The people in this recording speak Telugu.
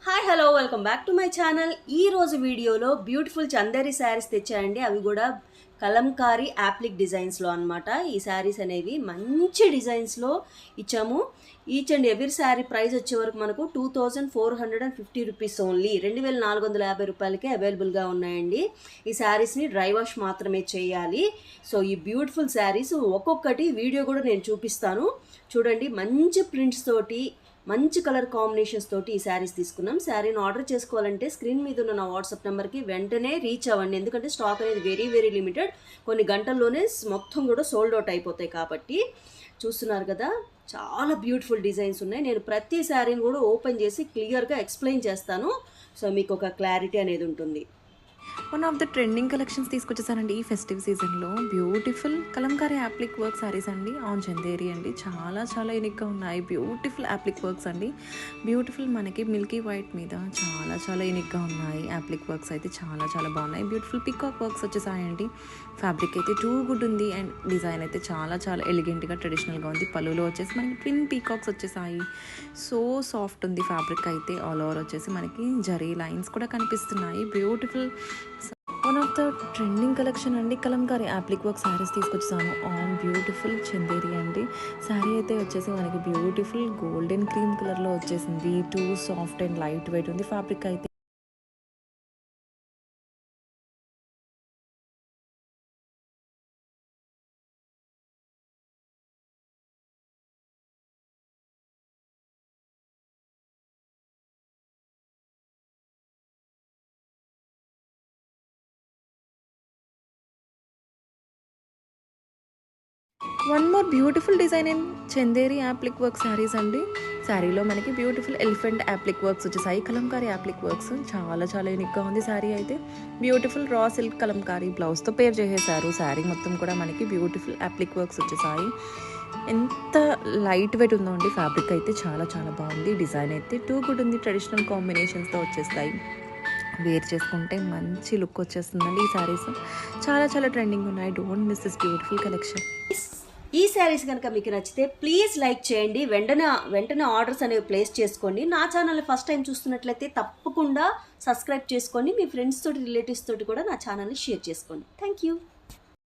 Hi hello welcome back to my channel. ఈ రోజు వీడియోలో బ్యూటిఫుల్ చందేరి శారీస్ తెచ్చాయండి. అవి కూడా కలంకారీ యాప్లిక్ డిజైన్స్లో అనమాట. ఈ శారీస్ అనేవి మంచి డిజైన్స్లో ఇచ్చాము. Each and every sari price వచ్చే వరకు మనకు 2450 రూపీస్ ఓన్లీ, 2450 రూపాయలకే అవైలబుల్గా ఉన్నాయండి. ఈ శారీస్ని డ్రై వాష్ మాత్రమే చేయాలి. సో ఈ బ్యూటిఫుల్ శారీస్ ఒక్కొక్కటి వీడియో కూడా నేను చూపిస్తాను చూడండి. మంచి ప్రింట్స్ తోటి మంచి కలర్ కాంబినేషన్స్ తోటి ఈ శారీస్ తీసుకున్నాం. శారీని ఆర్డర్ చేసుకోవాలంటే స్క్రీన్ మీద ఉన్న నా వాట్సాప్ నెంబర్కి వెంటనే రీచ్ అవ్వండి. ఎందుకంటే స్టాక్ అనేది వెరీ వెరీ లిమిటెడ్. కొన్ని గంటల్లోనే మొత్తం కూడా సోల్డ్ అవుట్ అయిపోతాయి. కాబట్టి చూస్తున్నారు కదా, చాలా బ్యూటిఫుల్ డిజైన్స్ ఉన్నాయి. నేను ప్రతి శారీని కూడా ఓపెన్ చేసి క్లియర్గా ఎక్స్ప్లెయిన్ చేస్తాను. సో మీకు ఒక క్లారిటీ అనేది ఉంటుంది. One of the trending collections తీసుకొచ్చేసానండి ఈ ఫెస్టివ్ సీజన్లో. Beautiful Kalamkari applique work saris అండి, ఆన్ చందేరి అండి. చాలా చాలా యూనిక్గా ఉన్నాయి. బ్యూటిఫుల్ యాప్లిక్ వర్క్స్ అండి. బ్యూటిఫుల్ మనకి మిల్కీ వైట్ మీద చాలా చాలా యూనిక్గా ఉన్నాయి. యాప్లిక్ వర్క్స్ అయితే చాలా చాలా బాగున్నాయి. బ్యూటిఫుల్ పికాక్ వర్క్స్ వచ్చేసాయండి. ఫ్యాబ్రిక్ అయితే టూ గుడ్ ఉంది అండ్ డిజైన్ అయితే చాలా చాలా ఎలిగెంట్గా ట్రెడిషనల్గా ఉంది. పళ్ళులో వచ్చేసి మనకి ట్విన్ పీకాక్స్ వచ్చేసాయి. సో సాఫ్ట్ ఉంది ఫ్యాబ్రిక్ అయితే. ఆల్ ఓవర్ వచ్చేసి మనకి జరీ లైన్స్ కూడా కనిపిస్తున్నాయి. Beautiful one of the trending collection అండి, కలంకారీ యాప్లిక్ వర్క్ శారీస్ తీసుకొచ్చాను ఆన్ బ్యూటిఫుల్ చందేరి అండి. శారీ అయితే వచ్చేసి మనకి బ్యూటిఫుల్ గోల్డెన్ క్రీమ్ కలర్లో వచ్చేసింది. Two soft and light weight ఉంది ఫ్యాబ్రిక్ అయితే. One more beautiful design in Chanderi appliqué work saris అండి. శారీలో మనకి బ్యూటిఫుల్ ఎలిఫెంట్ యాప్లిక్ వర్క్స్ వచ్చేసాయి. కలంకారీ యాప్లిక్ వర్క్స్ చాలా చాలా యూనిక్గా ఉంది. శారీ అయితే బ్యూటిఫుల్ రా సిల్క్ కలంకారీ బ్లౌజ్తో పేర్ చేసేసారు. శారీ మొత్తం కూడా మనకి బ్యూటిఫుల్ యాప్లిక్ వర్క్స్ వచ్చేసాయి. ఎంత లైట్ వెయిట్ ఉందో అండి ఫ్యాబ్రిక్ అయితే. చాలా చాలా బాగుంది. డిజైన్ అయితే టూ గుడ్ ఉంది. ట్రెడిషనల్ కాంబినేషన్స్తో వచ్చేస్తాయి. వేర్ చేసుకుంటే మంచి లుక్ వచ్చేస్తుందండి. ఈ శారీస్ చాలా చాలా ట్రెండింగ్ ఉన్నాయి. Don't miss this beautiful collection. ఈ శారీస్ కనుక మీకు నచ్చితే ప్లీజ్ లైక్ చేయండి. వెంటనే ఆర్డర్స్ అనేవి ప్లేస్ చేసుకోండి. నా ఛానల్ని ఫస్ట్ టైం చూస్తున్నట్లయితే తప్పకుండా సబ్స్క్రైబ్ చేసుకోండి. మీ ఫ్రెండ్స్ తోటి రిలేటివ్స్ తోటి కూడా నా ఛానల్ని షేర్ చేసుకోండి. Thank you.